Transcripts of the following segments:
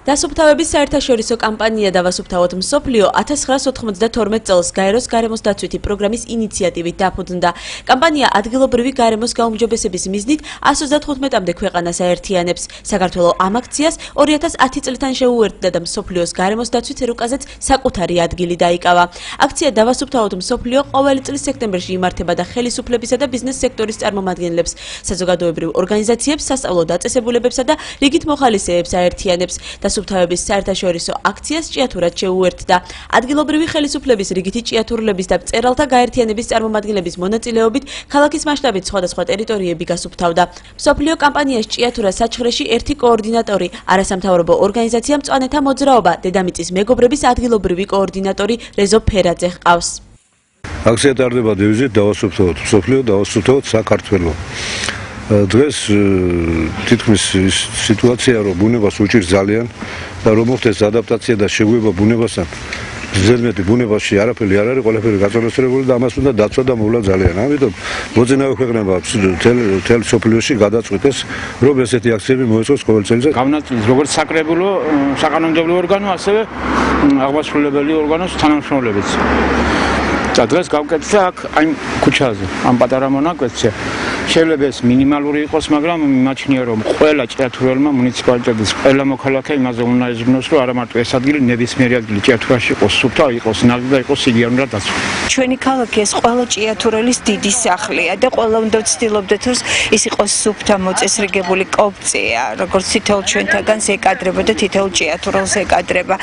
დასუფთავების საერთაშორისო კამპანია დავასუფთავოთ მსოფლიო 1992 წელს გაეროს გარემოს დაცვითი პროგრამის ინიციატივით დაფუძნდა. კამპანია ადგილობრივი გარემოს გაუმჯობესების მიზნით 135-მდე ქვეყანას აერთიანებს. საქართველოს ამ აქციას 2010 წლიდან შეუერთდა და მსოფლიოს გარემოს დაცვით რუკაზეც საკუთარი ადგილი დაიკავა. აქცია დავასუფთავოთ მსოფლიო ყოველი წლის სექტემბერში იმართება და ხელისუფლებისა და ბიზნეს სექტორის წარმომადგენლებს, საზოგადოებრივ ორგანიზაციებს, სასწავლო დაწესებულებებსა და რიგით მოხალისეებს აერთიანებს. დასუფთავების საერთაშორისო აქციას ჭიათურად შეუერთდა. ადგილობრივი ხელისუფლების რიგითი ჭიათურლების და მწერალთა გაერთიანების წარმომადგენლების მონაწილეობით ქალაქის მასშტაბით სხვადასხვა ტერიტორიები გასუფთავდა. მსოფლიო კამპანიას ჭიათურა საჩხრეში ერთი კოორდინატორი, არასამთავრობო ორგანიზაცია მწვანეთა მოძრაობა, დედამიწის მეგობრების ადგილობრივი კოორდინატორი რეზო ფერაძე ჰყავს. აქცია ტარდება დევიზით დავასუფთავოთ მსოფლიო, დავასუფთავოთ საქართველო. დღეს თითქმის სიტუაცია რომ ბუნებას უჭირს ძალიან და რომ მოხდეს ადაპტაცია და შეგვება ბუნებასთან ზედმეტი ბუნებაში არაფერი არ არის, ყველაფერი გაწონასწორებული და ამას უნდა დაცვა და მოვლა ძალიან. ამიტომ მოწინავე ქვეყნება მთელ მსოფლიოში გადაწყვიტეს რომ ესეთი აქციები მოეწყოს ყოველ წელიწად. გავნაწილეს როგორც საკრებულო საკანონმდებლო ორგანო, ასევე აღმასრულებელი ორგანოს თანამშრომლებიც. და დღეს გავკეთე აქ აი ქუჩაზე, ამ პატარა მონაკვეთზე. შეიძლება ეს მინიმალური იყოს, მაგრამ მიმაჩნია რომ ყველა ჭიათურელმა მუნიციპალიტეტის ყველა მოქალაქე იმაზე უნდა იზრუნოს, რომ არა მარტო ეს ადგილი ნებისმიერი ადგილი ჭიათურაში იყოს სუფთა, იყოს ნაკლი და იყოს იგივე უნდა დაცვა. ჩვენი ქალაქი ეს ყველა ჭიათურელის დიდი სახლია და ყველა უნდა ვცდილობდეთ რომ ის იყოს სუფთა, მოწესრიგებული კოპწია, როგორც თითოეულ ჩვენთაგანს ეკადრება და თითოეულ ჭიათურელს ეკადრება.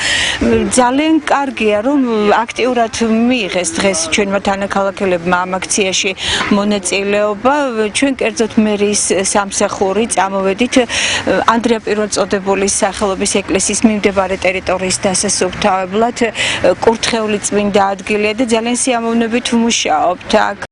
ძალიან კარგია რომ აქტიურად მიიღეს დღეს ჩვენმა თანაქალაქელებმა ამ აქციაში მონაწილეობა. ჩვენ კერძოდ მერის სამსახური წამოვედით ანდრია პირველწოდებულის სახელობის ეკლესიის მიმდებარე ტერიტორიის დასასუფთავებლად. კურთხეული წმინდა ადგილია და ძალიან სიამოვნებით ვმუშაობთ აქ.